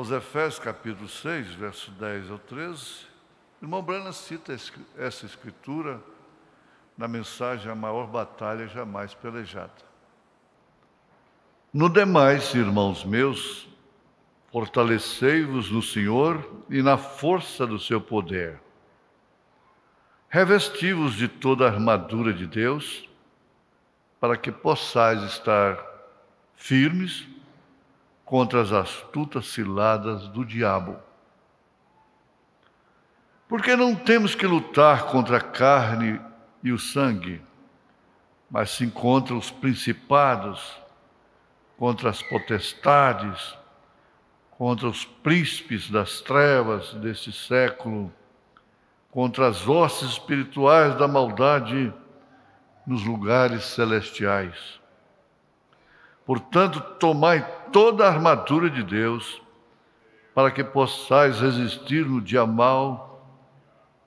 aos Efésios capítulo 6, verso 10 ao 13, o irmão Branham cita essa escritura na mensagem A Maior Batalha Jamais Pelejada. No demais, irmãos meus, fortalecei-vos no Senhor e na força do seu poder. Revesti-vos de toda a armadura de Deus, para que possais estar firmes contra as astutas ciladas do diabo. Porque não temos que lutar contra a carne e o sangue, mas sim contra os principados, contra as potestades, contra os príncipes das trevas deste século, contra as hostes espirituais da maldade nos lugares celestiais. Portanto, tomai toda a armadura de Deus, para que possais resistir no dia mau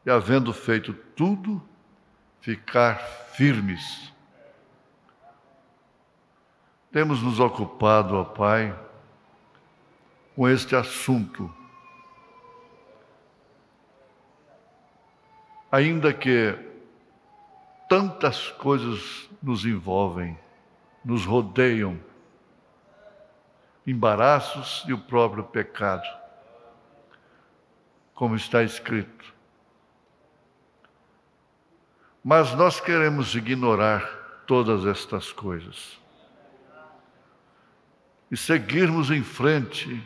e, havendo feito tudo, ficar firmes. Temos nos ocupado, ó Pai, com este assunto. Ainda que tantas coisas nos envolvem, nos rodeiam, embaraços e o próprio pecado, como está escrito. Mas nós queremos ignorar todas estas coisas e seguirmos em frente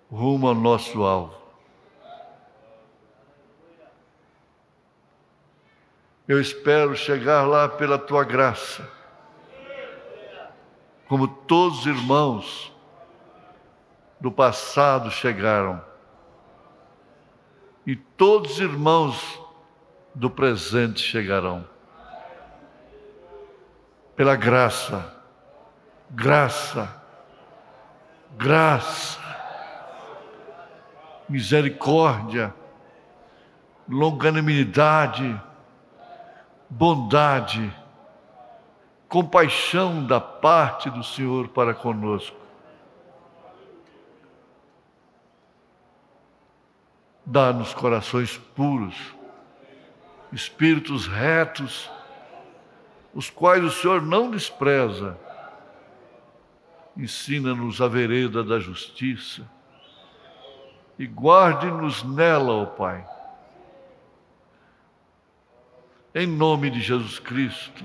rumo ao nosso alvo. Eu espero chegar lá pela tua graça, como todos os irmãos do passado chegaram, e todos os irmãos do presente chegarão. Pela graça, misericórdia, longanimidade, bondade, compaixão da parte do Senhor para conosco. Dá-nos corações puros, espíritos retos, os quais o Senhor não despreza. Ensina-nos a vereda da justiça e guarde-nos nela, ó Pai. Em nome de Jesus Cristo,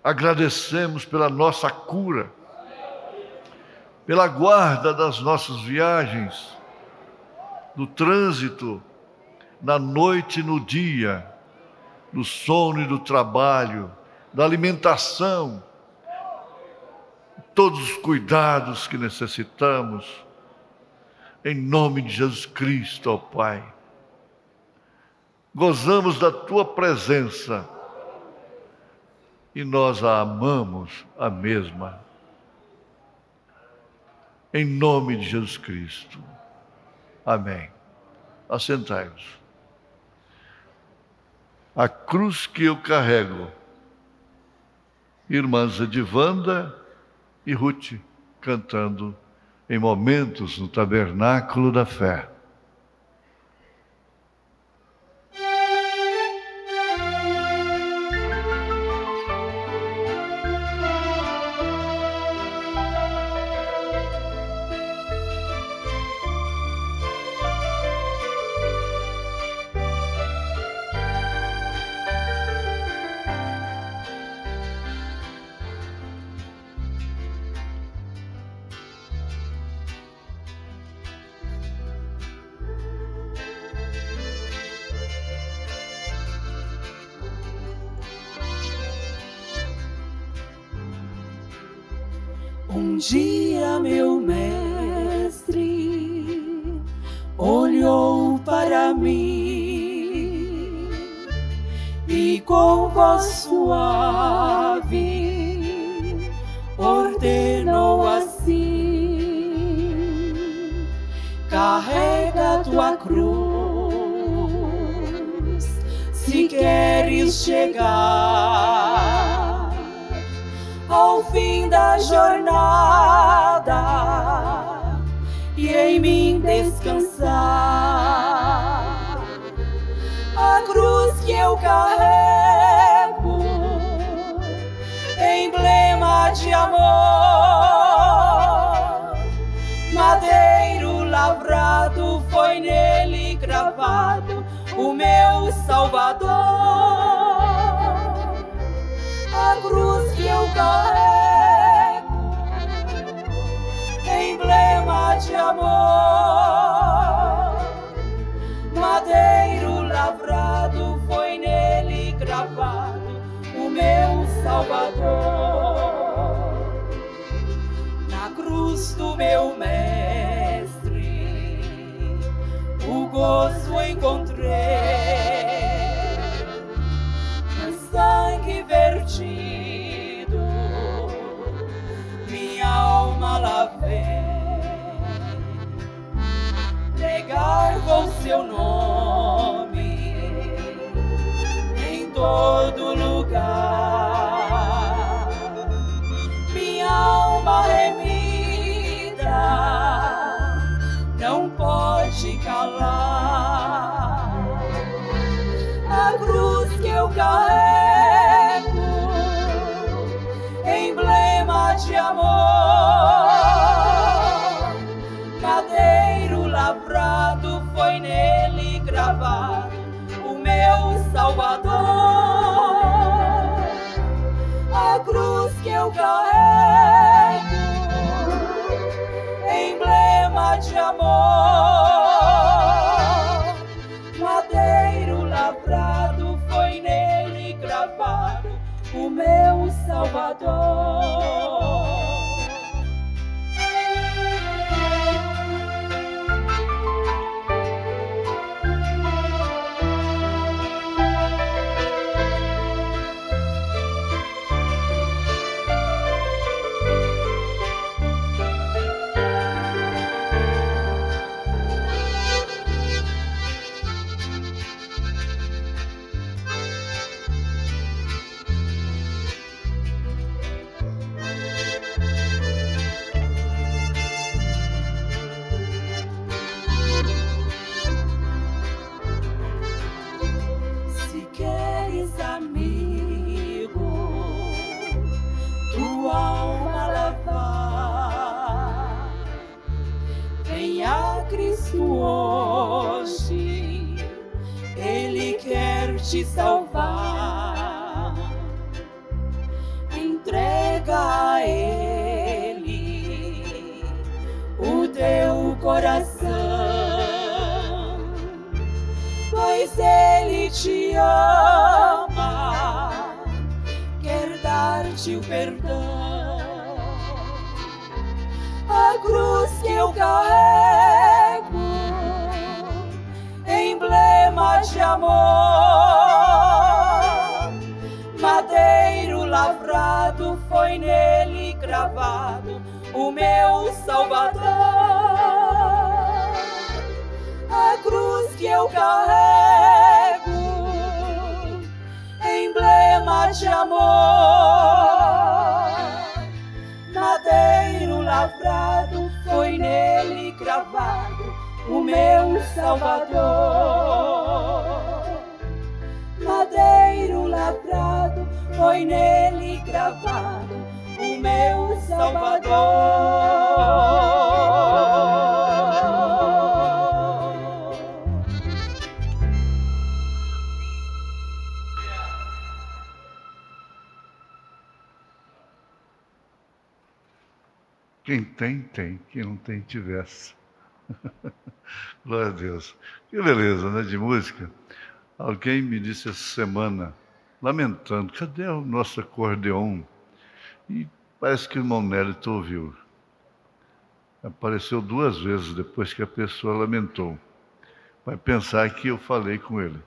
agradecemos pela nossa cura, pela guarda das nossas viagens, do trânsito, na noite e no dia, do sono e do trabalho, da alimentação, todos os cuidados que necessitamos, em nome de Jesus Cristo, ó Pai. Gozamos da tua presença e nós a amamos a mesma. Em nome de Jesus Cristo. Amém. Assentai-vos. A cruz que eu carrego, irmãs Edivanda e Ruth, cantando em momentos no Tabernáculo da Fé. Um dia meu mestre olhou para mim e com voz suave ordenou assim: carrega tua cruz se queres chegar ao fim da jornada e em mim descansar. A cruz que eu carrego, emblema de amor, madeiro lavrado, foi nele gravado o meu Salvador. A cruz que eu carrego, emblema de amor, madeiro lavrado, foi nele gravado o meu Salvador. Na cruz do meu mestre o gozo encontrei, no sangue vertido minha alma lavei. Pregar com seu nome em todo lugar, minha alma remida não pode calar. A cruz que eu carrego, emblema de amor, madeiro lavrado, foi nele gravado o meu Salvador. A cruz que eu carrego, emblema de amor, madeiro lavrado, foi nele gravado o meu Salvador. Hoje Ele quer te salvar. Entrega a Ele o teu coração, pois Ele te ama, quer dar-te o perdão. A cruz que eu carrego, emblema de amor, madeiro lavrado, foi nele gravado o meu Salvador. A cruz que eu carrego, emblema de amor, madeiro lavrado, foi nele gravado o meu Salvador. Madeiro lavrado, foi nele gravado o meu Salvador. Quem tem, tem. Quem não tem, tivesse. Glória a Deus. Que beleza, né, de música. Alguém me disse essa semana, lamentando, cadê o nosso acordeon? E parece que o irmão Nélito ouviu. Apareceu 2 vezes depois que a pessoa lamentou. Vai pensar que eu falei com ele.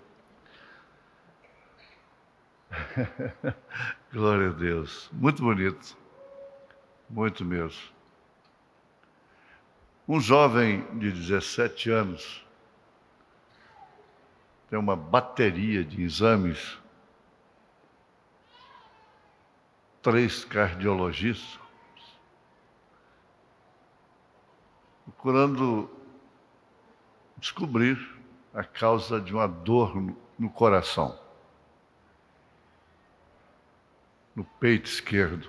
Glória a Deus. Muito bonito. Muito mesmo. Um jovem de 17 anos tem uma bateria de exames, 3 cardiologistas, o procurando descobrir a causa de uma dor no coração, no peito esquerdo.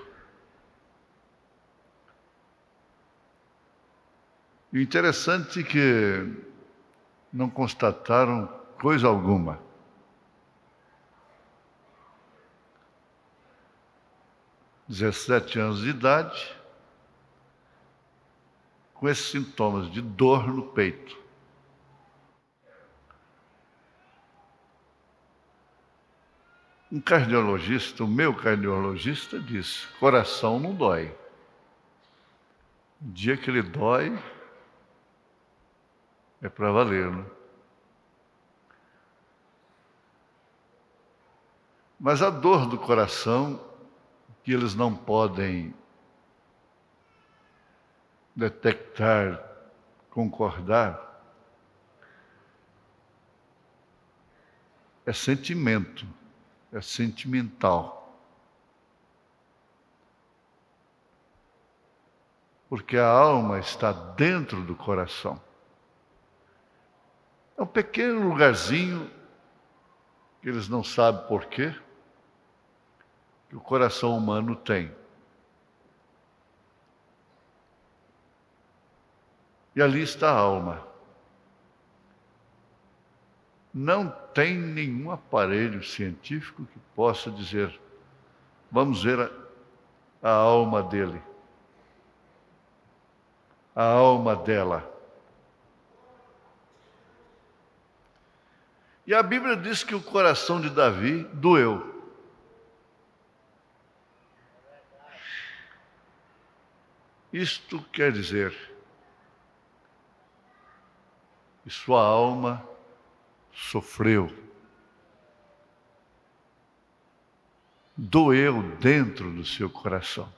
E o interessante é que não constataram coisa alguma. ...17 anos de idade, com esses sintomas de dor no peito. Um cardiologista, o meu cardiologista, disse: coração não dói. O dia que ele dói, é para valer, né? Mas a dor do coração, que eles não podem detectar, concordar, é sentimento, é sentimental. Porque a alma está dentro do coração. É um pequeno lugarzinho que eles não sabem por quê, que o coração humano tem. E ali está a alma. Não tem nenhum aparelho científico que possa dizer: vamos ver a alma dele, a alma dela. E a Bíblia diz que o coração de Davi doeu. Isto quer dizer que sua alma sofreu, doeu dentro do seu coração.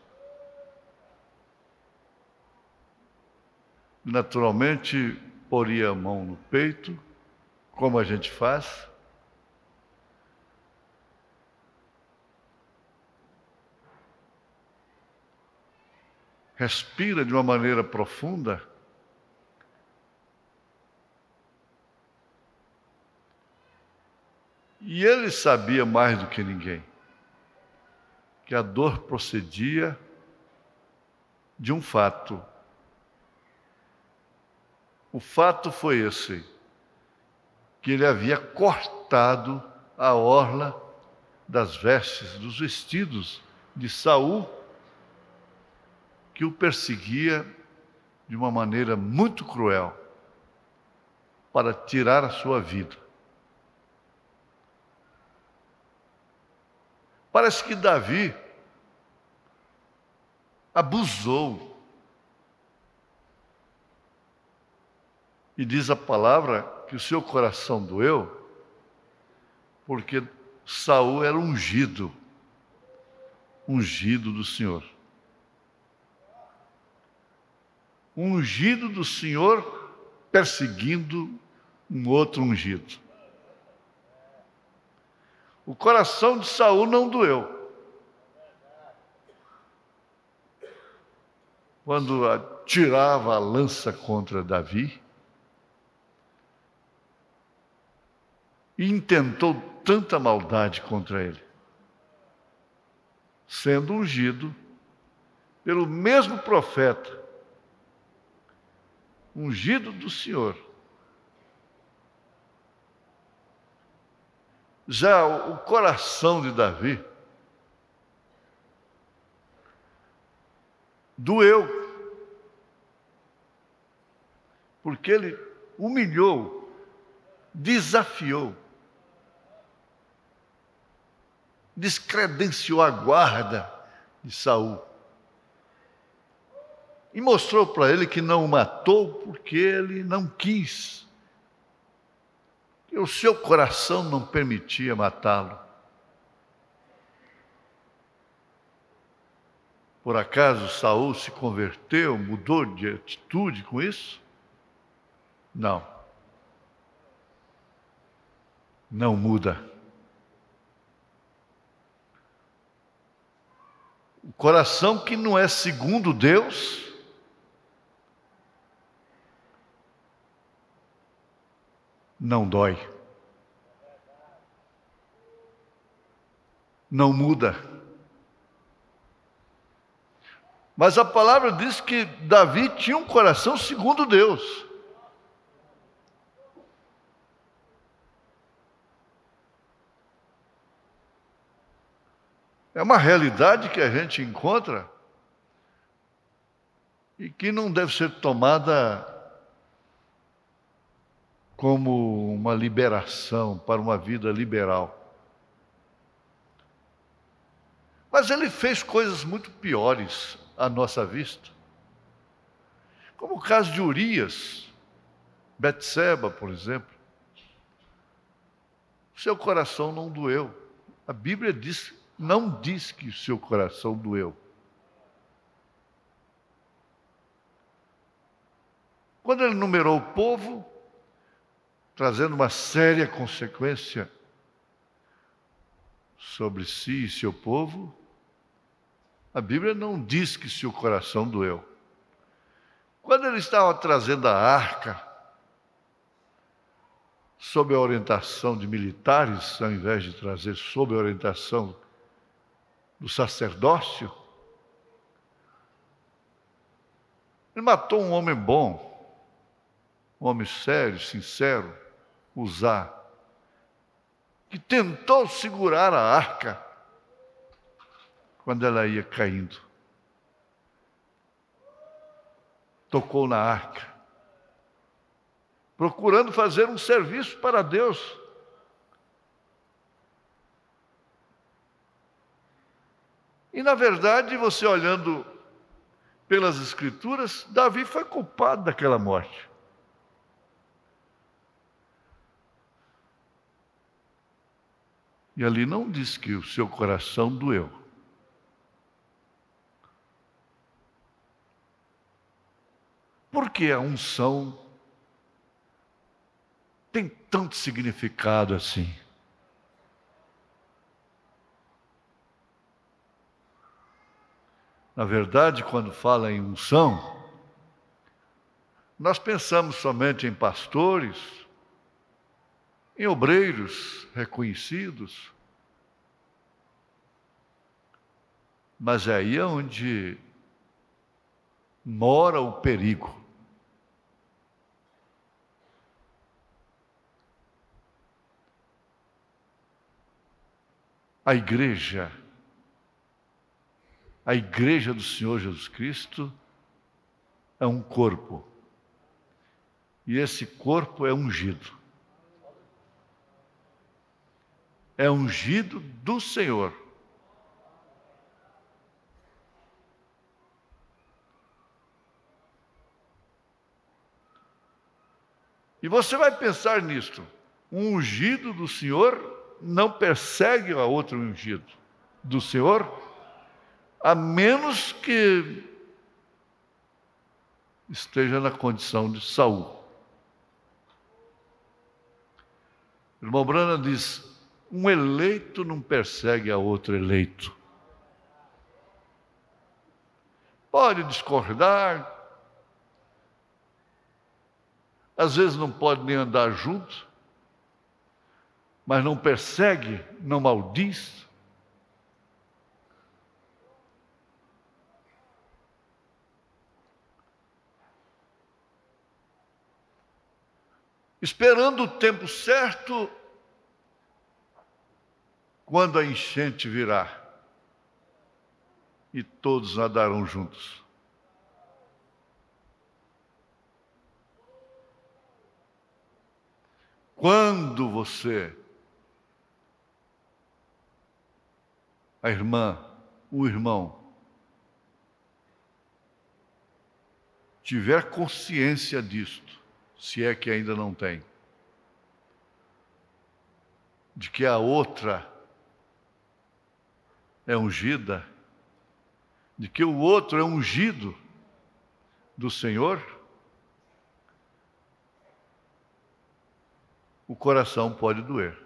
Naturalmente, poria a mão no peito, como a gente faz, respira de uma maneira profunda, e ele sabia mais do que ninguém que a dor procedia de um fato. O fato foi esse: que ele havia cortado a orla das vestes, dos vestidos de Saul, que o perseguia de uma maneira muito cruel, para tirar a sua vida. Parece que Davi abusou. E diz a palavra que o seu coração doeu, porque Saul era ungido do Senhor. Ungido do Senhor perseguindo um outro ungido. O coração de Saul não doeu. Quando atirava a lança contra Davi, e intentou tanta maldade contra ele, sendo ungido pelo mesmo profeta, ungido do Senhor. Já o coração de Davi doeu, porque ele humilhou, desafiou, descredenciou a guarda de Saul e mostrou para ele que não o matou porque ele não quis, que o seu coração não permitia matá-lo. Por acaso Saul se converteu, mudou de atitude com isso? Não. Não muda. O coração que não é segundo Deus não dói. Não muda. Mas a palavra diz que Davi tinha um coração segundo Deus. É uma realidade que a gente encontra e que não deve ser tomada como uma liberação para uma vida liberal. Mas ele fez coisas muito piores à nossa vista. Como o caso de Urias, Betseba, por exemplo. Seu coração não doeu. A Bíblia não diz que seu coração doeu. Quando ele numerou o povo, trazendo uma séria consequência sobre si e seu povo, a Bíblia não diz que seu coração doeu. Quando ele estava trazendo a arca, sob a orientação de militares, ao invés de trazer sob a orientação do sacerdócio, ele matou um homem bom, um homem sério, sincero, Uzá, que tentou segurar a arca quando ela ia caindo. Tocou na arca, procurando fazer um serviço para Deus. E, na verdade, você olhando pelas Escrituras, Davi foi culpado daquela morte. E ali não diz que o seu coração doeu. Por que a unção tem tanto significado assim? Na verdade, quando fala em unção, nós pensamos somente em pastores, em obreiros reconhecidos, mas é aí onde mora o perigo. A igreja do Senhor Jesus Cristo é um corpo, e esse corpo é ungido. É ungido do Senhor. E você vai pensar nisto. Um ungido do Senhor não persegue a outro ungido do Senhor, a menos que esteja na condição de Saul. O irmão Branham diz: um eleito não persegue a outro eleito. Pode discordar, às vezes não pode nem andar junto, mas não persegue, não maldiz. Esperando o tempo certo, quando a enchente virá, e todos nadarão juntos. Quando você, a irmã, o irmão, tiver consciência disto, se é que ainda não tem, de que a outra é ungida, de que o outro é ungido do Senhor, o coração pode doer.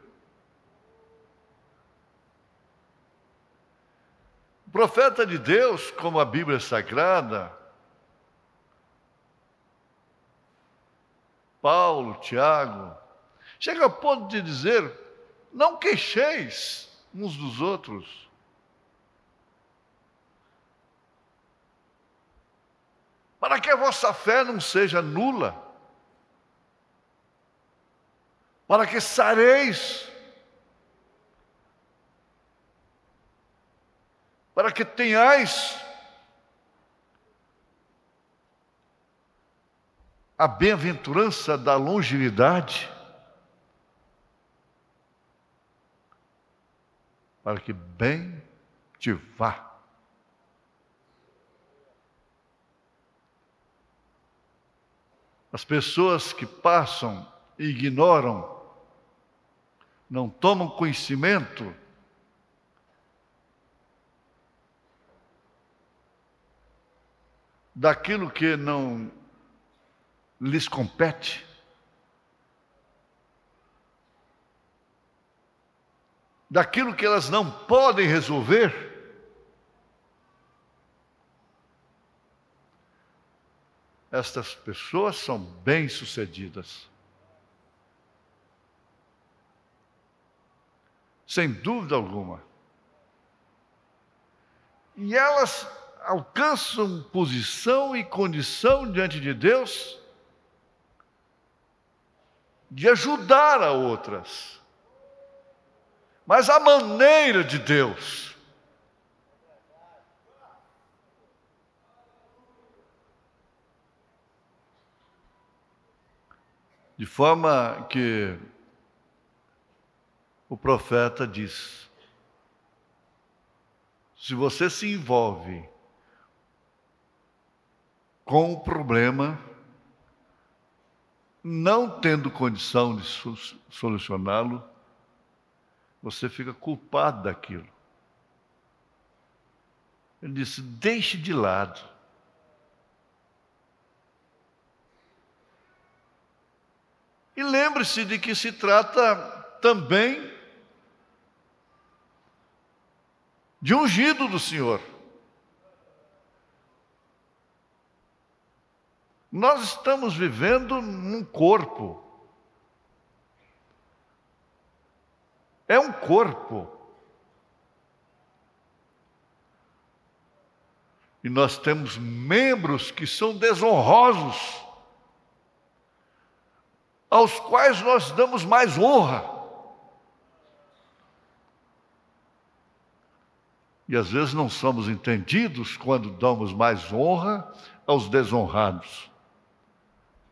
O profeta de Deus, como a Bíblia Sagrada, Paulo, Tiago, Chega ao ponto de dizer: não queixeis uns dos outros. Para que a vossa fé não seja nula. Para que sareis. Para que tenhais a bem-aventurança da longevidade, para que bem te vá. As pessoas que passam e ignoram, não tomam conhecimento daquilo que não lhes compete, daquilo que elas não podem resolver, estas pessoas são bem-sucedidas. Sem dúvida alguma. E elas alcançam posição e condição diante de Deus de ajudar a outras. Mas a maneira de Deus. De forma que o profeta diz: se você se envolve com o problema, não tendo condição de solucioná-lo, você fica culpado daquilo. Ele disse: deixe de lado. E lembre-se de que se trata também de ungido do Senhor. Nós estamos vivendo num corpo. É um corpo. E nós temos membros que são desonrosos, aos quais nós damos mais honra. E às vezes não somos entendidos quando damos mais honra aos desonrados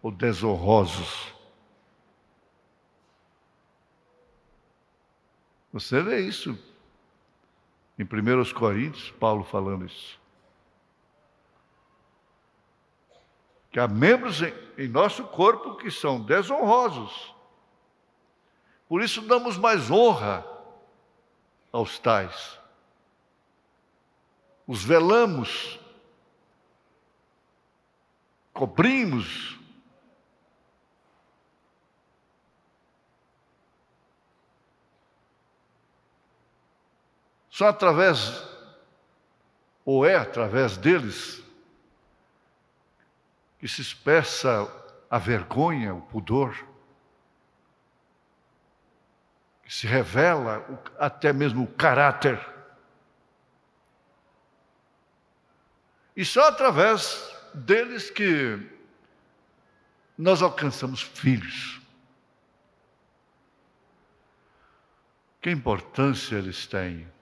ou desonrosos. Você vê isso em 1 Coríntios, Paulo falando isso. Que há membros em nosso corpo que são desonrosos. Por isso damos mais honra aos tais. Os velamos, cobrimos. Só através, ou é através deles, que se expressa a vergonha, o pudor, que se revela até mesmo o caráter. E só através deles que nós alcançamos filhos. Que importância eles têm?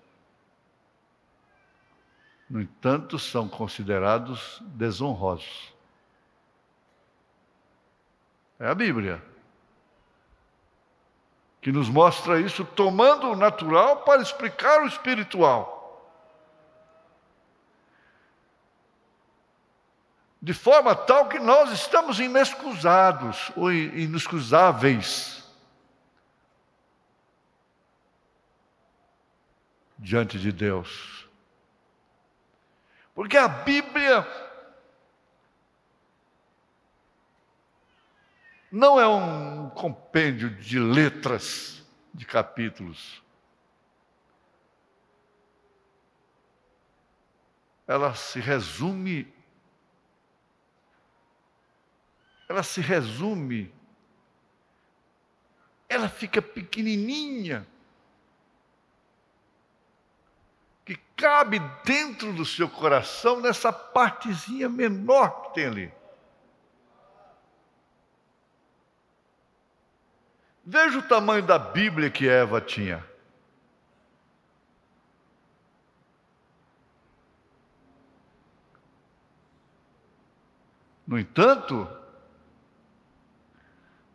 No entanto, são considerados desonrosos. É a Bíblia que nos mostra isso, tomando o natural para explicar o espiritual. De forma tal que nós estamos inexcusados ou inexcusáveis diante de Deus. Porque a Bíblia não é um compêndio de letras, de capítulos. Ela se resume ela fica pequenininha, que cabe dentro do seu coração, nessa partezinha menor que tem ali. Veja o tamanho da Bíblia que Eva tinha. No entanto,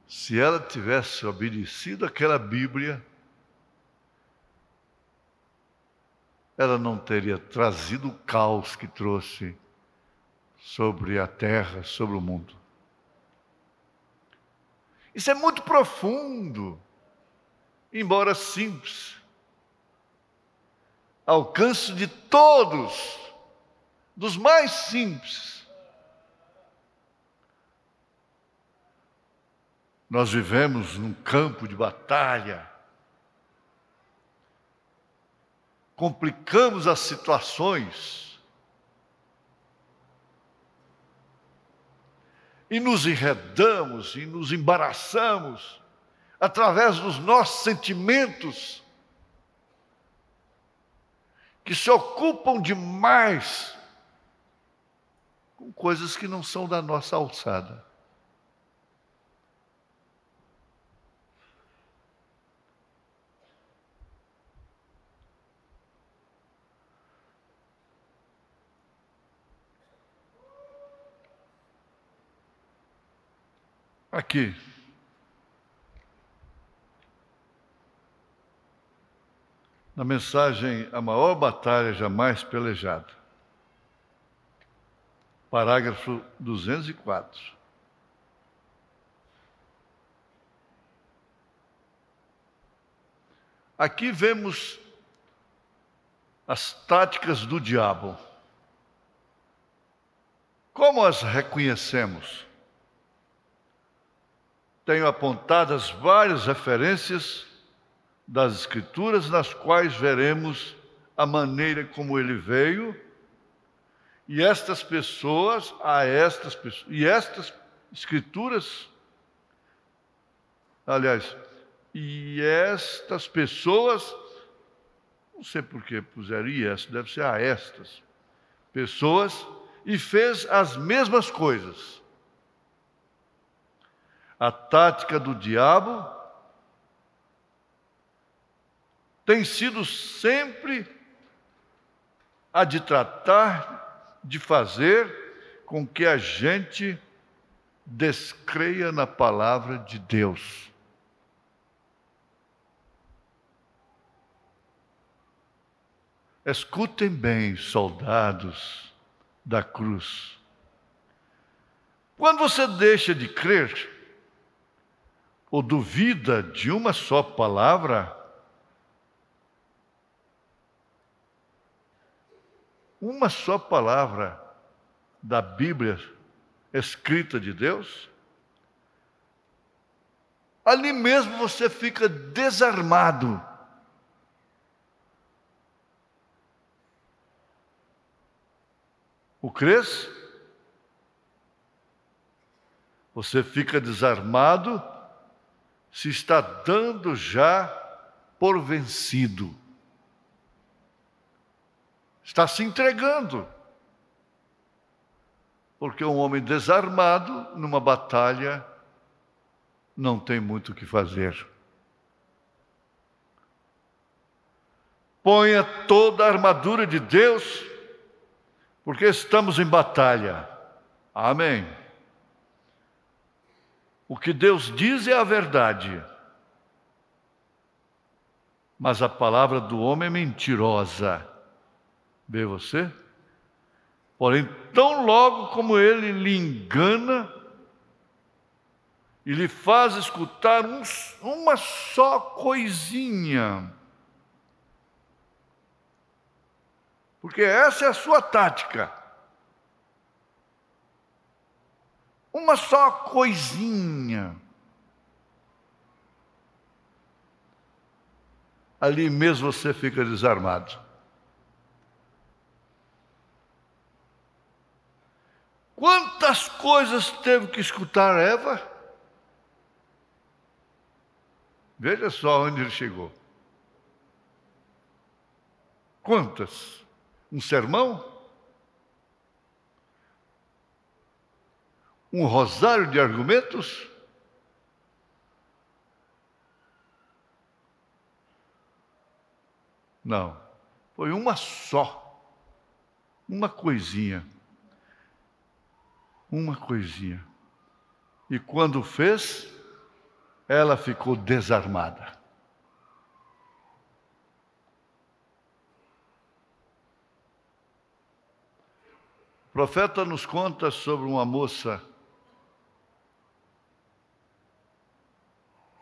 se ela tivesse obedecido àquela Bíblia, ela não teria trazido o caos que trouxe sobre a terra, sobre o mundo. Isso é muito profundo, embora simples. Alcance de todos, dos mais simples. Nós vivemos num campo de batalha. Complicamos as situações e nos enredamos e nos embaraçamos através dos nossos sentimentos que se ocupam demais com coisas que não são da nossa alçada. Aqui, na mensagem A Maior Batalha Jamais Pelejada, parágrafo 204. Aqui vemos as táticas do diabo. Como as reconhecemos? Tenho apontadas várias referências das Escrituras, nas quais veremos a maneira como ele veio, e estas Escrituras, aliás, e estas pessoas, não sei por que puseram estas, deve ser a estas pessoas, e fez as mesmas coisas. A tática do diabo tem sido sempre a de tratar de fazer com que a gente descreia na palavra de Deus. Escutem bem, soldados da cruz. Quando você deixa de crer, ou duvida de uma só palavra, uma só palavra da Bíblia escrita de Deus, ali mesmo você fica desarmado. O crês? Você fica desarmado se está dando já por vencido. Está se entregando. Porque um homem desarmado, numa batalha, não tem muito o que fazer. Ponha toda a armadura de Deus, porque estamos em batalha. Amém. O que Deus diz é a verdade, mas a palavra do homem é mentirosa. Vê você? Porém, tão logo como ele lhe engana e lhe faz escutar uma só coisinha, porque essa é a sua tática. Uma só coisinha. Ali mesmo você fica desarmado. Quantas coisas teve que escutar Eva? Veja só onde ele chegou. Quantas? Um sermão? Um rosário de argumentos? Não, foi uma só, uma coisinha. E quando fez, ela ficou desarmada. O profeta nos conta sobre uma moça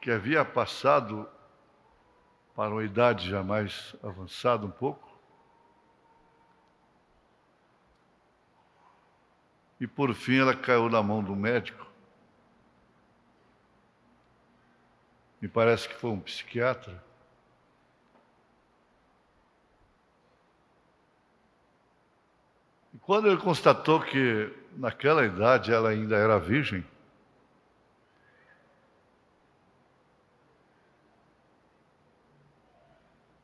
que havia passado para uma idade já mais avançada um pouco, e por fim ela caiu na mão do médico. Me parece que foi um psiquiatra. E quando ele constatou que naquela idade ela ainda era virgem,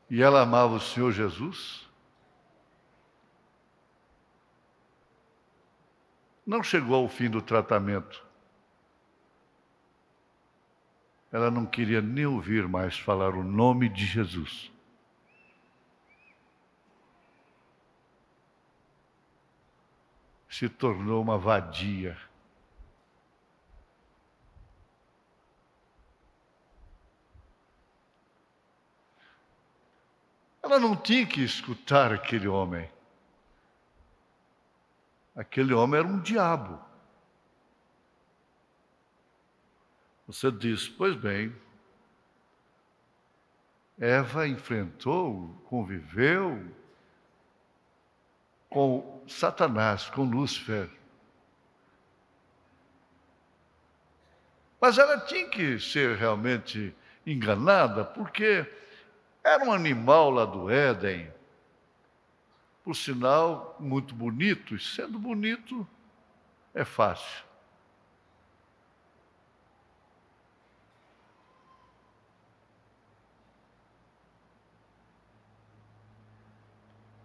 e ela amava o Senhor Jesus, não chegou ao fim do tratamento. Ela não queria nem ouvir mais falar o nome de Jesus. Se tornou uma vadia. Ela não tinha que escutar aquele homem. Aquele homem era um diabo. Você diz, pois bem, Eva enfrentou, conviveu com Satanás, com Lúcifer. Mas ela tinha que ser realmente enganada, porque era um animal lá do Éden, por sinal, muito bonito, e sendo bonito, é fácil.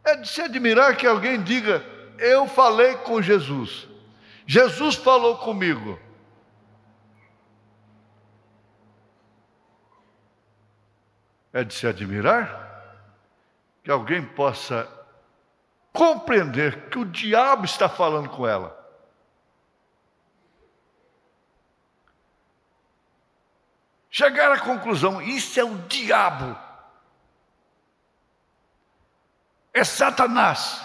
É de se admirar que alguém diga, eu falei com Jesus. Jesus falou comigo. É de se admirar que alguém possa compreender que o diabo está falando com ela. Chegar à conclusão, isso é o diabo. É Satanás.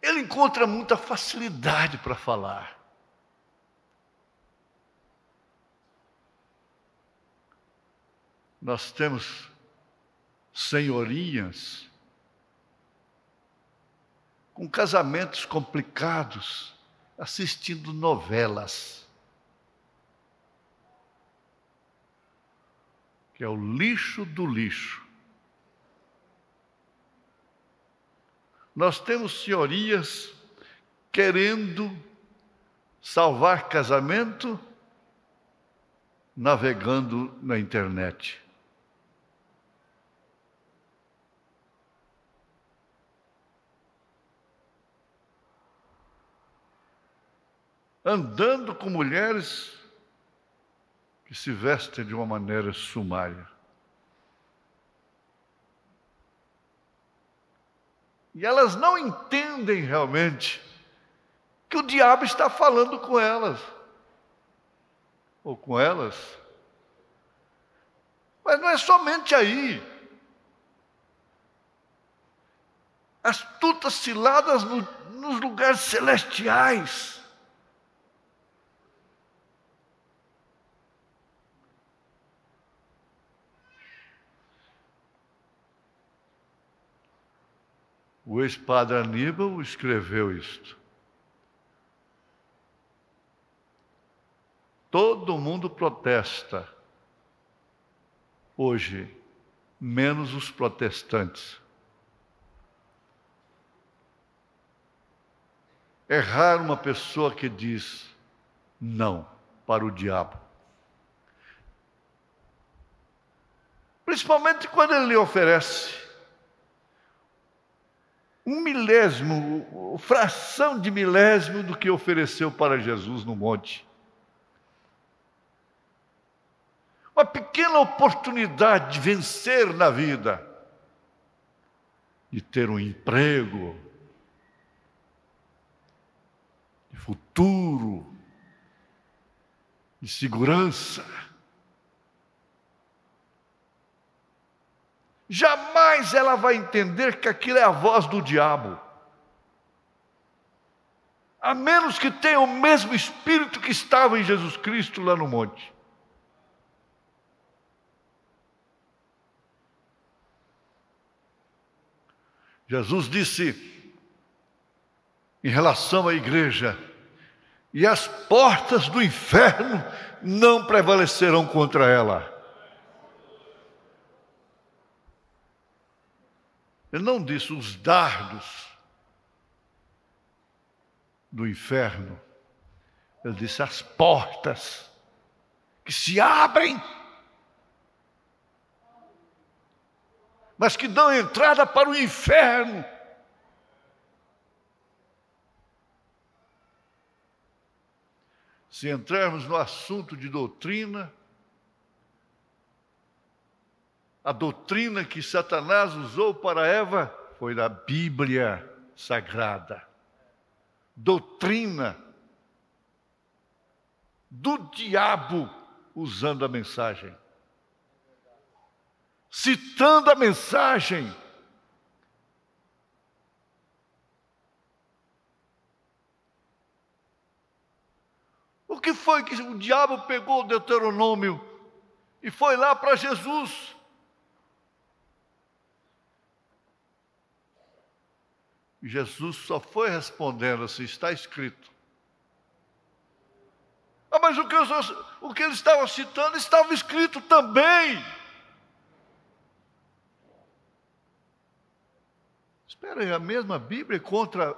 Ele encontra muita facilidade para falar. Nós temos senhorinhas com casamentos complicados, assistindo novelas, que é o lixo do lixo. Nós temos senhorias querendo salvar casamento navegando na internet. Andando com mulheres que se vestem de uma maneira sumária. E elas não entendem realmente que o diabo está falando com elas, ou com elas. Mas não é somente aí. Astutas ciladas nos lugares celestiais. O ex-padre Aníbal escreveu isto. Todo mundo protesta hoje, menos os protestantes. É raro uma pessoa que diz não para o diabo. Principalmente quando ele lhe oferece um milésimo, fração de milésimo do que ofereceu para Jesus no monte. Uma pequena oportunidade de vencer na vida, de ter um emprego, de futuro, de segurança. Jamais ela vai entender que aquilo é a voz do diabo. A menos que tenha o mesmo espírito que estava em Jesus Cristo lá no monte. Jesus disse em relação à igreja: e as portas do inferno não prevalecerão contra ela. Ele não disse os dardos do inferno. Ele disse as portas que se abrem, mas que dão entrada para o inferno. Se entrarmos no assunto de doutrina, a doutrina que Satanás usou para Eva foi da Bíblia Sagrada. Doutrina do diabo usando a mensagem. Citando a mensagem. O que foi que o diabo pegou o Deuteronômio e foi lá para Jesus? Jesus só foi respondendo assim: está escrito. Ah, mas o que ele estava citando estava escrito também. Espera aí, a mesma Bíblia contra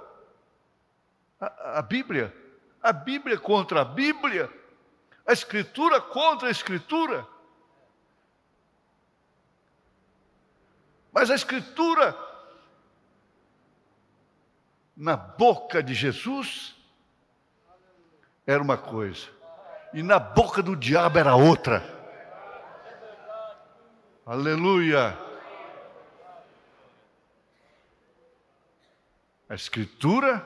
a Bíblia? A Bíblia contra a Bíblia? A Escritura contra a Escritura? Mas a Escritura na boca de Jesus era uma coisa, e na boca do diabo era outra. Aleluia! A Escritura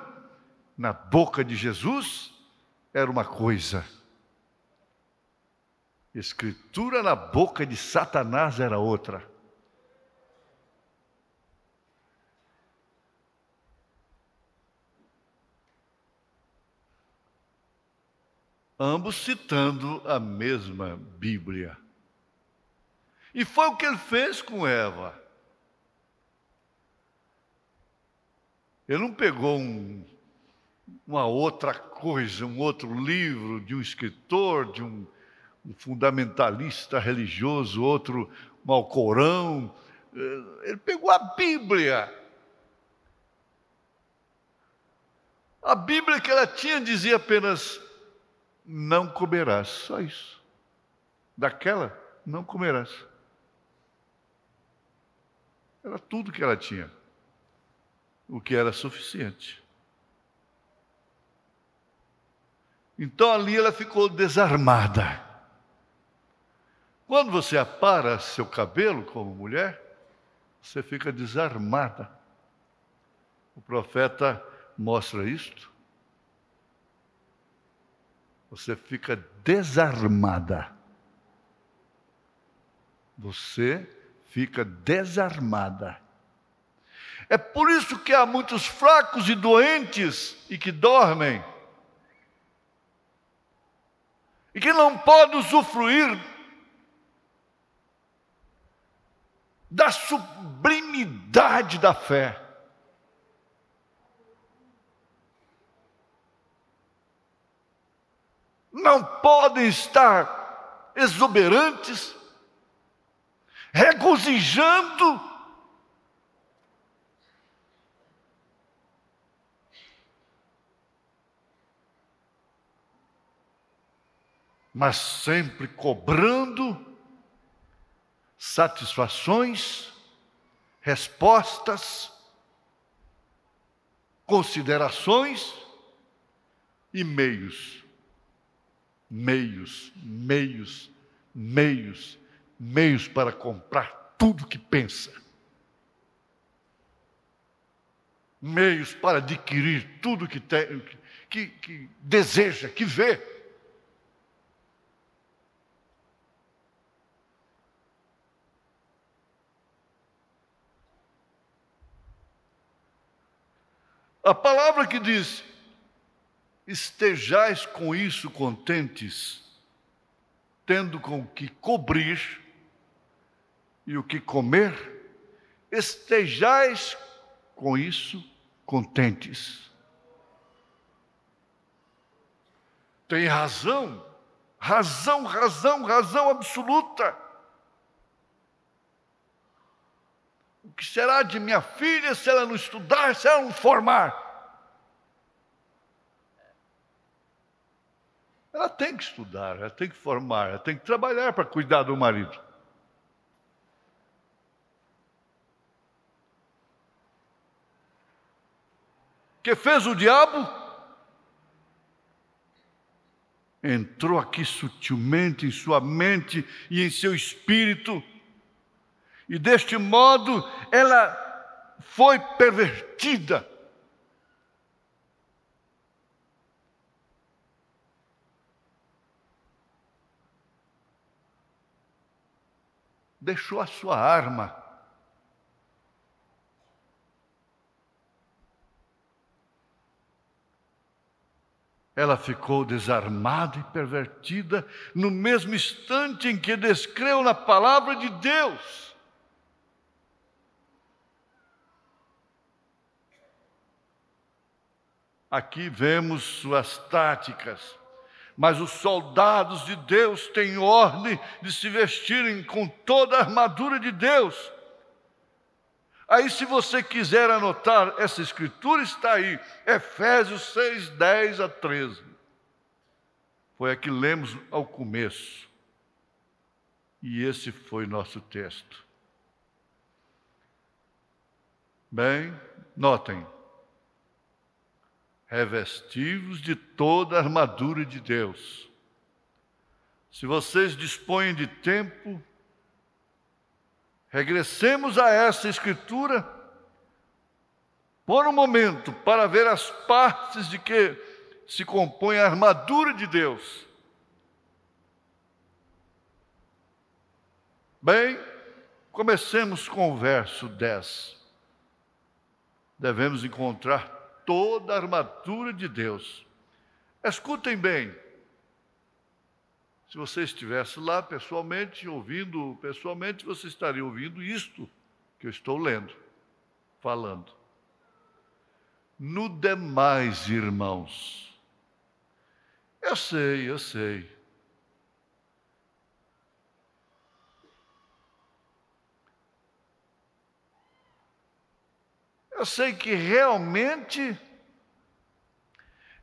na boca de Jesus era uma coisa, a Escritura na boca de Satanás era outra. Ambos citando a mesma Bíblia. E foi o que ele fez com Eva. Ele não pegou uma outra coisa, um outro livro de um escritor, de um fundamentalista religioso, outro um Alcorão. Ele pegou a Bíblia. A Bíblia que ela tinha dizia apenas: não comerás, só isso. Daquela, não comerás. Era tudo que ela tinha, o que era suficiente. Então ali ela ficou desarmada. Quando você apara seu cabelo como mulher, você fica desarmada. O profeta mostra isto. Você fica desarmada. Você fica desarmada. É por isso que há muitos fracos e doentes e que dormem. E que não podem usufruir da sublimidade da fé. Não podem estar exuberantes, regozijando. Mas sempre cobrando satisfações, respostas, considerações e meios para comprar tudo que pensa. Meios para adquirir tudo que tem, que deseja, que vê. A palavra que diz: estejais com isso contentes, tendo com o que cobrir e o que comer, estejais com isso contentes. Tem razão absoluta. O que será de minha filha se ela não estudar, se ela não formar? Ela tem que estudar, ela tem que formar, ela tem que trabalhar para cuidar do marido. Que fez o diabo? Entrou aqui sutilmente em sua mente e em seu espírito, e deste modo ela foi pervertida. Deixou a sua arma. Ela ficou desarmada e pervertida no mesmo instante em que descreu na palavra de Deus. Aqui vemos suas táticas, mas os soldados de Deus têm ordem de se vestirem com toda a armadura de Deus. Aí, se você quiser anotar essa escritura, está aí, Efésios 6, 10 a 13. Foi a que lemos ao começo. E esse foi nosso texto. Bem, notem. Revestivos de toda a armadura de Deus. Se vocês dispõem de tempo, regressemos a essa escritura por um momento para ver as partes de que se compõe a armadura de Deus. Bem, comecemos com o verso 10. Devemos encontrar toda a armadura de Deus. Escutem bem. Se você estivesse lá pessoalmente, ouvindo pessoalmente, você estaria ouvindo isto que eu estou lendo, falando. No demais, irmãos, eu sei. Eu sei que realmente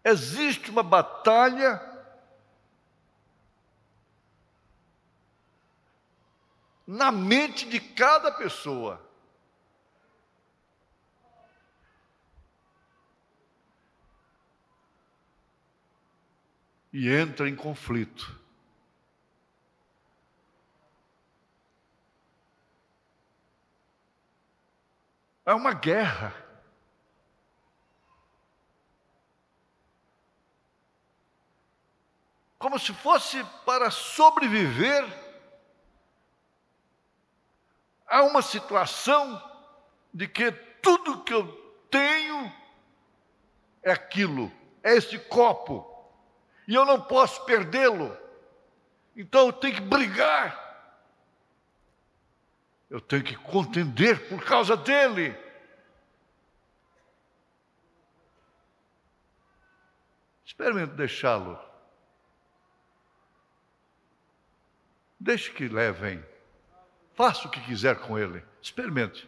existe uma batalha na mente de cada pessoa. E entra em conflito. É uma guerra. Como se fosse para sobreviver a uma situação de que tudo que eu tenho é aquilo, é este copo, e eu não posso perdê-lo. Então eu tenho que brigar. Eu tenho que contender por causa dele. Experimente deixá-lo. Deixe que levem. Faça o que quiser com ele. Experimente.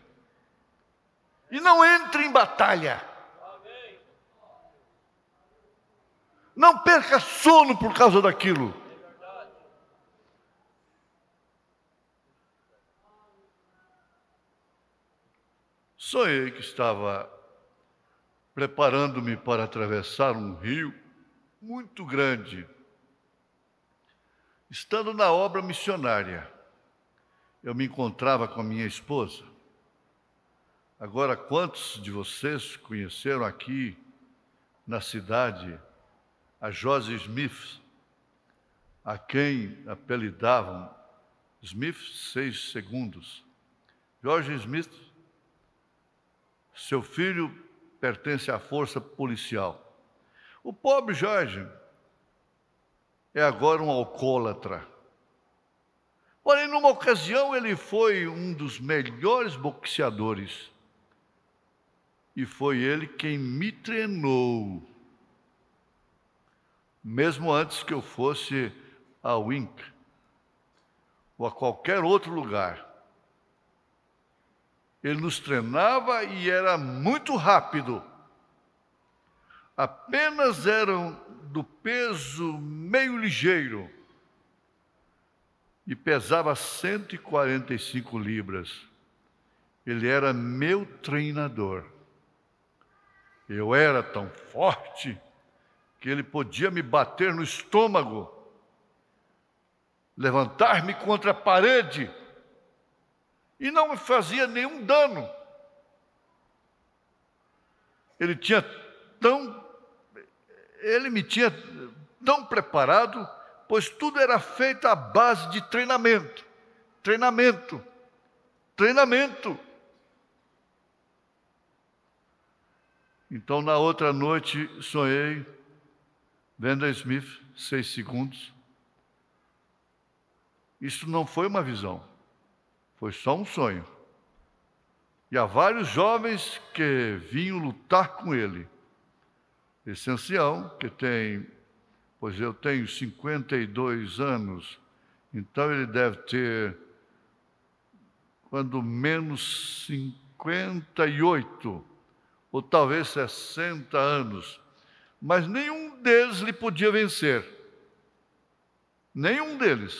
E não entre em batalha. Não perca sono por causa daquilo. Sonhei que estava preparando-me para atravessar um rio muito grande. Estando na obra missionária, eu me encontrava com a minha esposa. Agora, quantos de vocês conheceram aqui na cidade a Josie Smith, a quem apelidavam Smith 6 segundos? George Smith, seu filho pertence à força policial. O pobre Jorge é agora um alcoólatra. Porém, numa ocasião, ele foi um dos melhores boxeadores. E foi ele quem me treinou. Mesmo antes que eu fosse a Wink ou a qualquer outro lugar. Ele nos treinava e era muito rápido. Apenas eram do peso meio ligeiro. E pesava 145 libras. Ele era meu treinador. Eu era tão forte que ele podia me bater no estômago, levantar-me contra a parede e não me fazia nenhum dano. Ele me tinha tão preparado, pois tudo era feito à base de treinamento. Então, na outra noite, sonhei Vanda Smith, 6 segundos. Isso não foi uma visão, foi só um sonho. E há vários jovens que vinham lutar com ele. Esse ancião, que tem, pois eu tenho 52 anos, então ele deve ter, quando menos, 58, ou talvez 60 anos. Mas nenhum deles lhe podia vencer. Nenhum deles.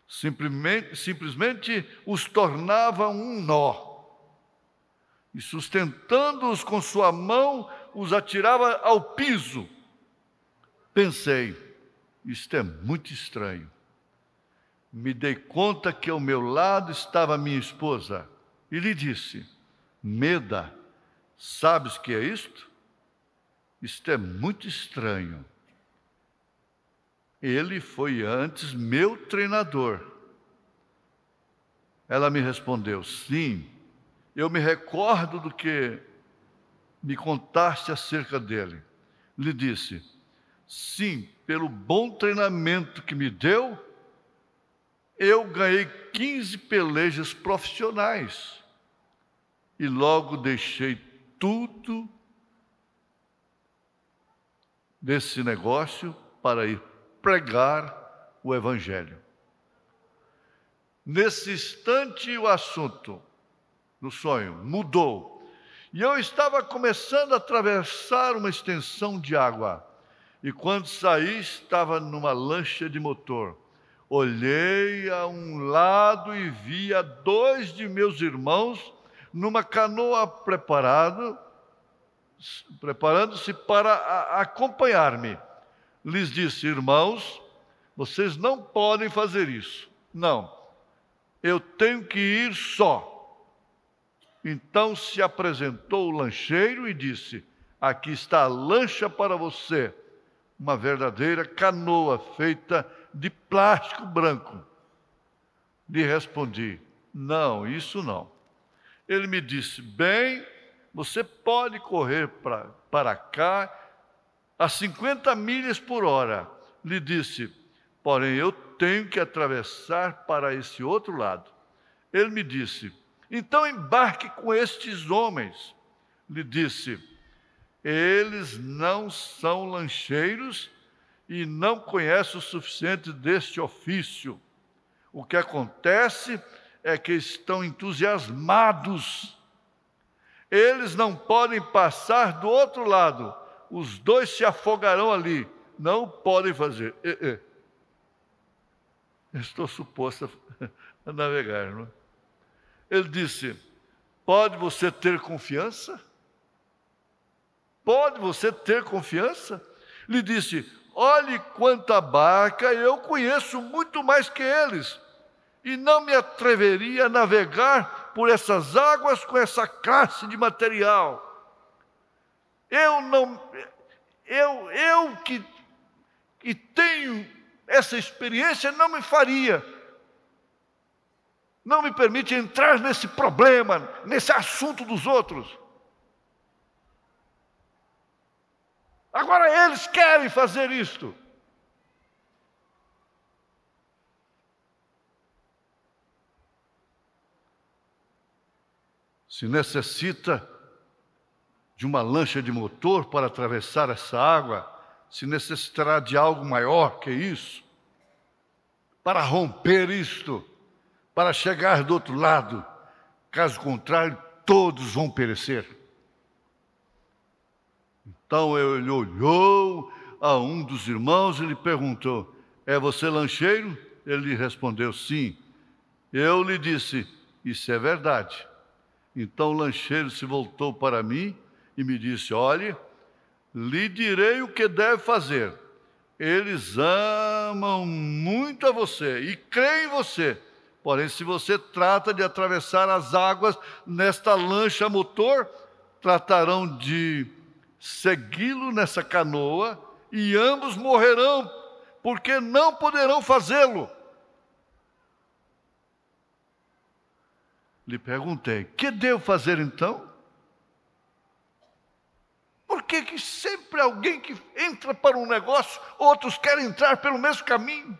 Simplesmente os tornava um nó. E sustentando-os com sua mão, os atirava ao piso. Pensei, isto é muito estranho. Me dei conta que ao meu lado estava minha esposa e lhe disse: Meda, sabes o que é isto? Isto é muito estranho. Ele foi antes meu treinador. Ela me respondeu: sim, eu me recordo do que me contaste acerca dele. Lhe disse: sim, pelo bom treinamento que me deu, eu ganhei 15 pelejas profissionais. E logo deixei tudo desse negócio para ir pregar o Evangelho. Nesse instante, o assunto do sonho mudou. E eu estava começando a atravessar uma extensão de água. E quando saí, estava numa lancha de motor. Olhei a um lado e vi a 2 de meus irmãos numa canoa preparando-se para acompanhar-me. Lhes disse: irmãos, vocês não podem fazer isso. Não, eu tenho que ir só. Então se apresentou o lancheiro e disse: aqui está a lancha para você, uma verdadeira canoa feita de plástico branco. Lhe respondi: não, isso não. Ele me disse: bem, você pode correr para cá a 50 milhas por hora. Lhe disse: porém, eu tenho que atravessar para esse outro lado. Ele me disse: então embarque com estes homens. Lhe disse: eles não são lancheiros e não conhecem o suficiente deste ofício. O que acontece é que estão entusiasmados. Eles não podem passar do outro lado. Os dois se afogarão ali. Não podem fazer. Estou suposto a navegar, não é? Ele disse: pode você ter confiança? Pode você ter confiança? Lhe disse: olhe quanta barca, eu conheço muito mais que eles, e não me atreveria a navegar por essas águas com essa classe de material. Eu que tenho essa experiência, não me faria. Não me permite entrar nesse problema, nesse assunto dos outros. Agora eles querem fazer isto. Se necessita de uma lancha de motor para atravessar essa água, se necessitará de algo maior que isso, para romper isto, para chegar do outro lado. Caso contrário, todos vão perecer. Então ele olhou a um dos irmãos e lhe perguntou: é você lancheiro? Ele respondeu: sim. Eu lhe disse: isso é verdade. Então o lancheiro se voltou para mim e me disse: olhe, lhe direi o que deve fazer. Eles amam muito a você e creem em você. Porém, se você trata de atravessar as águas nesta lancha a motor, tratarão de segui-lo nessa canoa e ambos morrerão, porque não poderão fazê-lo. Lhe perguntei: que devo fazer então? Por que sempre alguém que entra para um negócio, outros querem entrar pelo mesmo caminho?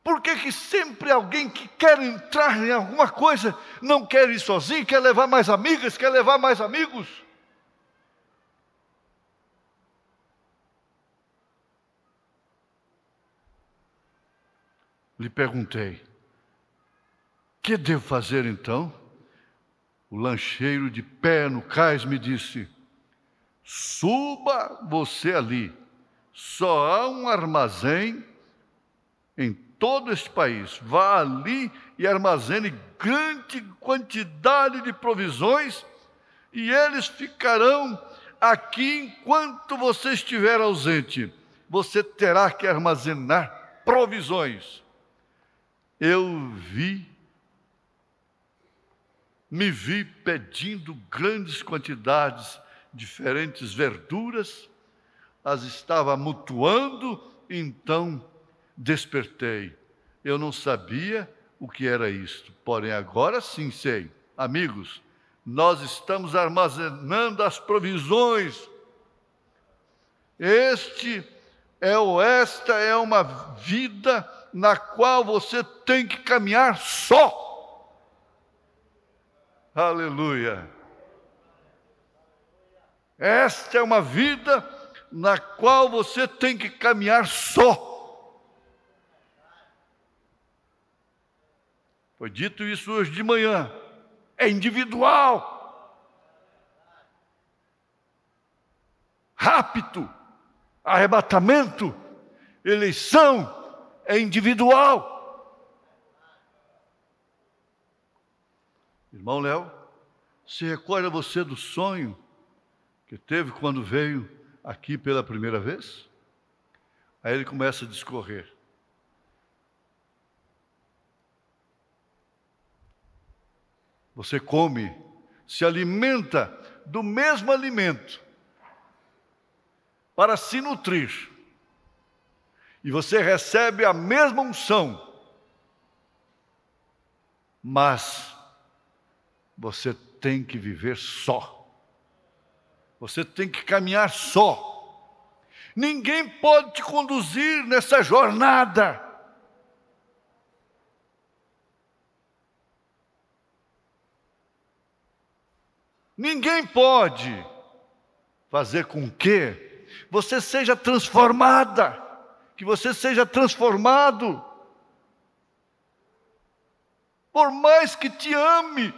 Por que sempre alguém que quer entrar em alguma coisa não quer ir sozinho, quer levar mais amigas, quer levar mais amigos? Lhe perguntei: que devo fazer então? O lancheiro, de pé no cais, me disse: suba você ali. Só há um armazém em todo este país. Vá ali e armazene grande quantidade de provisões, e eles ficarão aqui enquanto você estiver ausente. Você terá que armazenar provisões. Eu me vi pedindo grandes quantidades, diferentes verduras, as estava amontoando, então despertei. Eu não sabia o que era isto, porém agora sim sei. Amigos, nós estamos armazenando as provisões. Esta é uma vida na qual você tem que caminhar só. Aleluia. Esta é uma vida na qual você tem que caminhar só. Foi dito isso hoje de manhã. É individual. Rapto, arrebatamento, eleição, é individual. Irmão Léo, se recorda você do sonho que teve quando veio aqui pela primeira vez? Aí ele começa a discorrer. Você come, se alimenta do mesmo alimento para se nutrir. E você recebe a mesma unção. Mas você tem que viver só. Você tem que caminhar só. Ninguém pode te conduzir nessa jornada. Ninguém pode fazer com que você seja transformada, que você seja transformado. Por mais que te ame,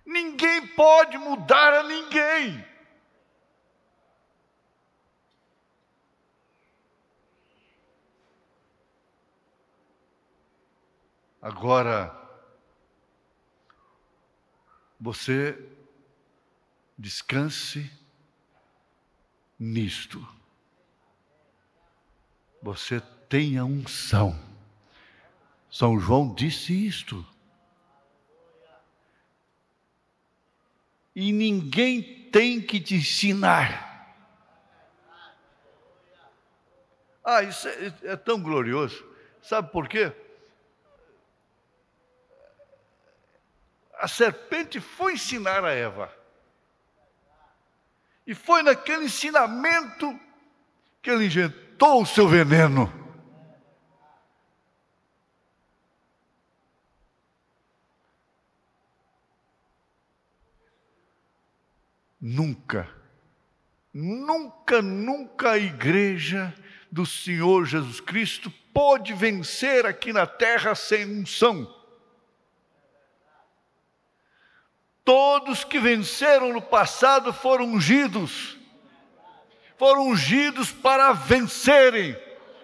ninguém pode mudar a ninguém. Agora, você descanse nisto. Você tem a unção. São João disse isto. E ninguém tem que te ensinar. Isso é tão glorioso. Sabe por quê? A serpente foi ensinar a Eva. E foi naquele ensinamento que ele injetou o seu veneno. Nunca a igreja do Senhor Jesus Cristo pôde vencer aqui na terra sem unção. Todos que venceram no passado foram ungidos para vencerem,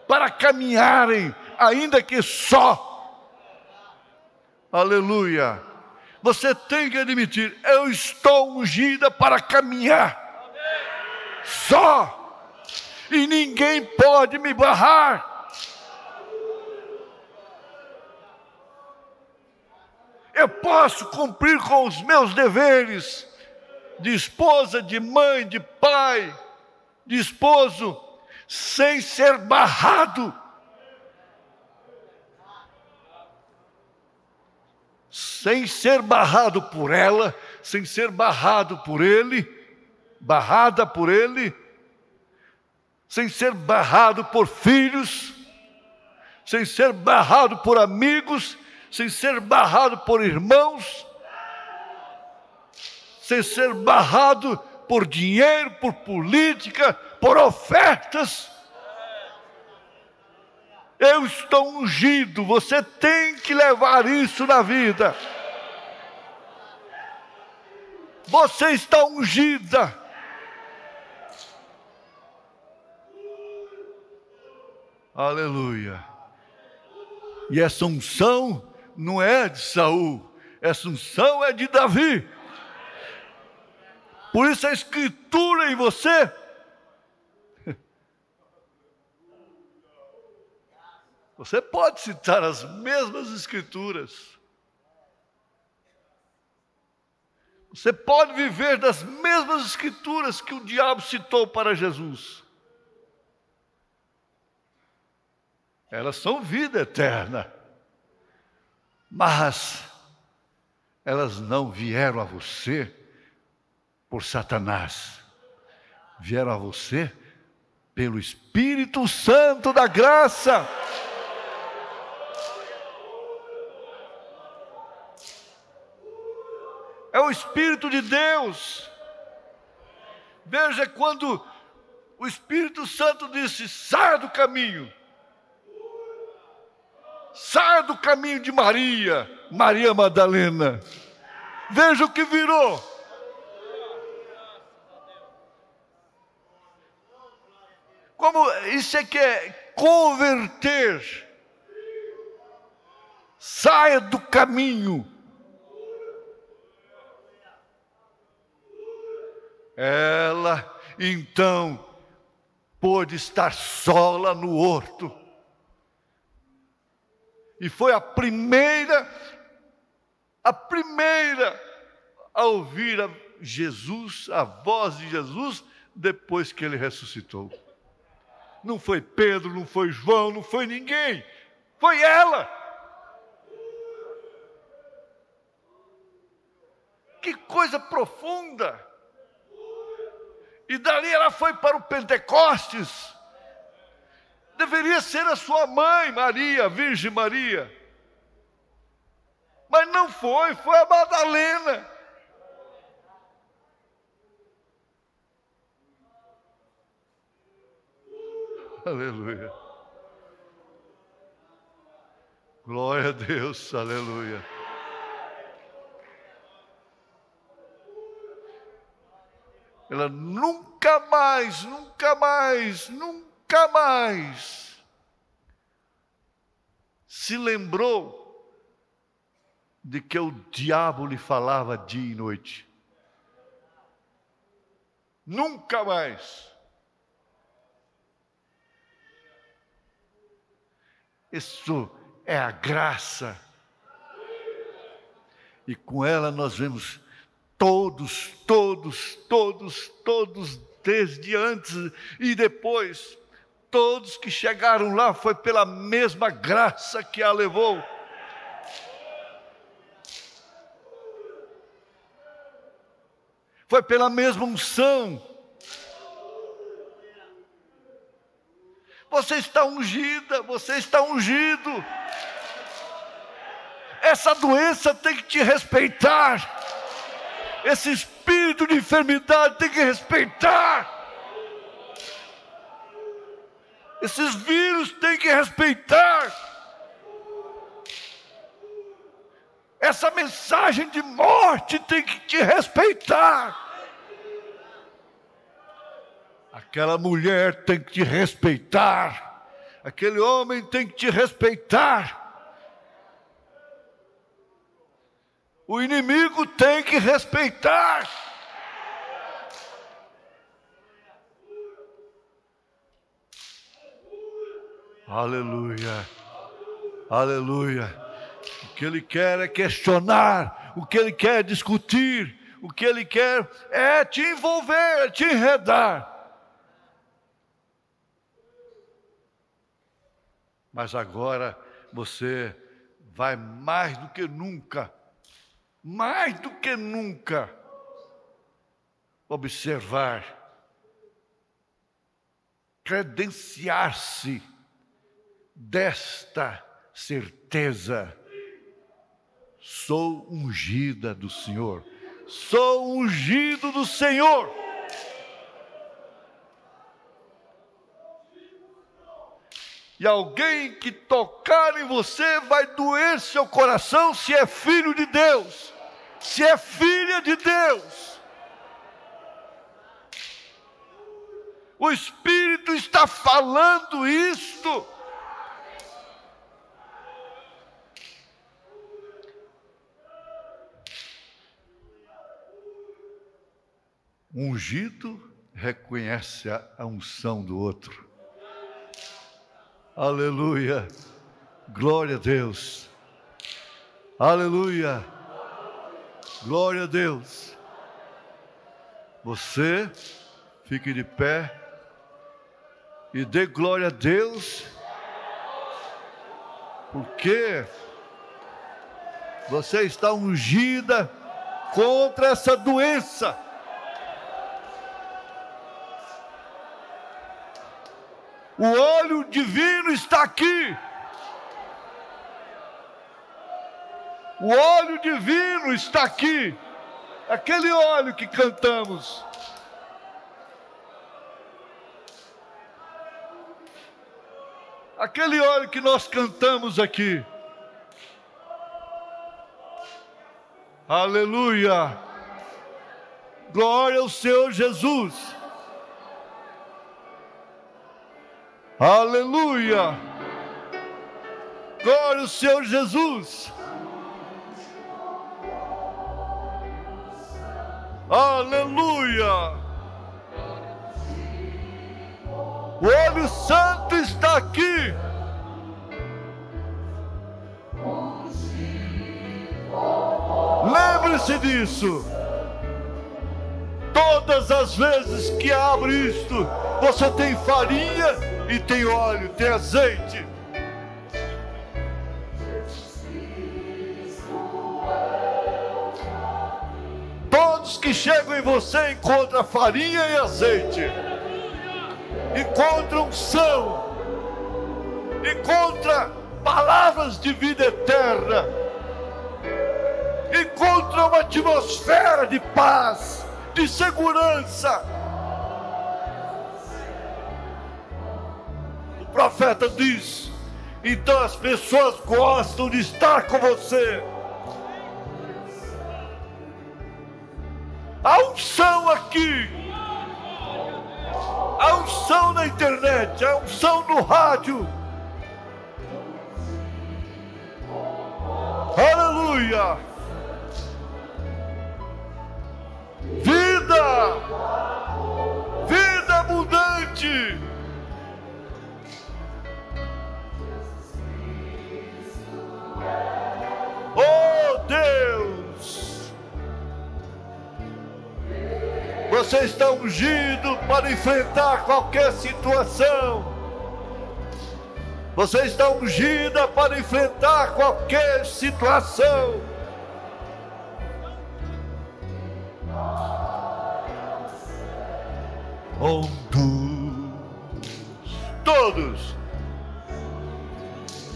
para caminharem, ainda que só. Aleluia! Você tem que admitir, eu estou ungida para caminhar, só, e ninguém pode me barrar. Eu posso cumprir com os meus deveres de esposa, de mãe, de pai, de esposo, sem ser barrado. Sem ser barrado por ela, sem ser barrado por ele, barrada por ele, sem ser barrado por filhos, sem ser barrado por amigos, sem ser barrado por irmãos, sem ser barrado por dinheiro, por política, por ofertas. Eu estou ungido, você tem que levar isso na vida. Você está ungida. Aleluia. E essa unção não é de Saul, essa unção é de Davi. Por isso a escritura em você você pode citar as mesmas escrituras. Você pode viver das mesmas escrituras que o diabo citou para Jesus. Elas são vida eterna. Mas elas não vieram a você por Satanás. Vieram a você pelo Espírito Santo da graça. É o Espírito de Deus. Veja quando o Espírito Santo disse, saia do caminho. Saia do caminho de Maria, Maria Madalena. Veja o que virou. Como isso é que é converter. Saia do caminho. Ela, então, pôde estar sola no horto. E foi a primeira a ouvir a Jesus, a voz de Jesus, depois que ele ressuscitou. Não foi Pedro, não foi João, não foi ninguém. Foi ela. Que coisa profunda. E dali ela foi para o Pentecostes. Deveria ser a sua mãe, Maria, a Virgem Maria. Mas não foi, foi a Madalena. Aleluia. Glória a Deus, aleluia. Ela nunca mais se lembrou de que o diabo lhe falava dia e noite. Nunca mais. Isso é a graça. E com ela nós vemos todos, desde antes e depois, todos que chegaram lá foi pela mesma graça que a levou. Foi pela mesma unção. Você está ungida, você está ungido. Essa doença tem que te respeitar. Esse espírito de enfermidade tem que respeitar. Esses vírus tem que respeitar. Essa mensagem de morte tem que te respeitar. Aquela mulher tem que te respeitar. Aquele homem tem que te respeitar. O inimigo tem que respeitar. Aleluia. Aleluia. O que ele quer é questionar. O que ele quer é discutir. O que ele quer é te envolver, é te enredar. Mas agora você vai mais do que nunca, observar, credenciar-se desta certeza: sou ungida do Senhor, sou ungido do Senhor. E alguém que tocar em você vai doer seu coração se é filho de Deus, se é filha de Deus. O Espírito está falando isto. Um ungido reconhece a unção do outro. Aleluia, glória a Deus, aleluia, glória a Deus. Você fique de pé e dê glória a Deus, porque você está ungida contra essa doença. O óleo divino está aqui. O óleo divino está aqui. Aquele óleo que cantamos. Aquele óleo que nós cantamos aqui. Aleluia. Glória ao Senhor Jesus. Aleluia! Glória ao Senhor Jesus! Aleluia! O óleo santo está aqui! Lembre-se disso! Todas as vezes que abre isto, você tem farinha e tem óleo, tem azeite. Todos que chegam em você encontram farinha e azeite, encontram unção, encontram palavras de vida eterna, encontram uma atmosfera de paz, de segurança. profeta diz. Então as pessoas gostam de estar com você. A unção aqui, a unção na internet, a unção no rádio. Aleluia! Vida! Vida abundante! Oh Deus! Você está ungido para enfrentar qualquer situação. Você está ungida para enfrentar qualquer situação. Todos.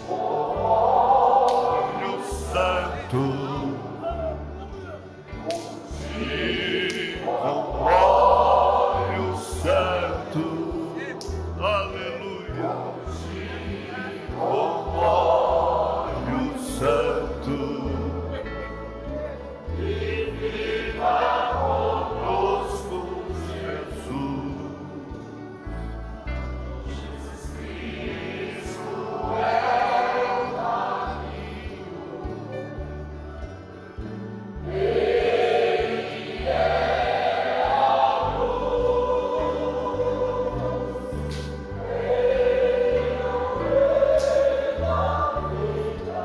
Olho Santo. Olho Santo. Aleluia. Olho Santo. E viva conosco, Jesus. Jesus Cristo é o caminho. Ele é a luz. Ele é a vida.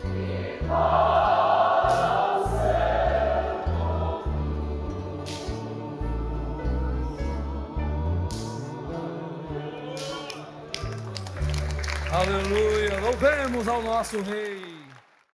E para o céu. Aleluia, louvemos ao nosso Rei.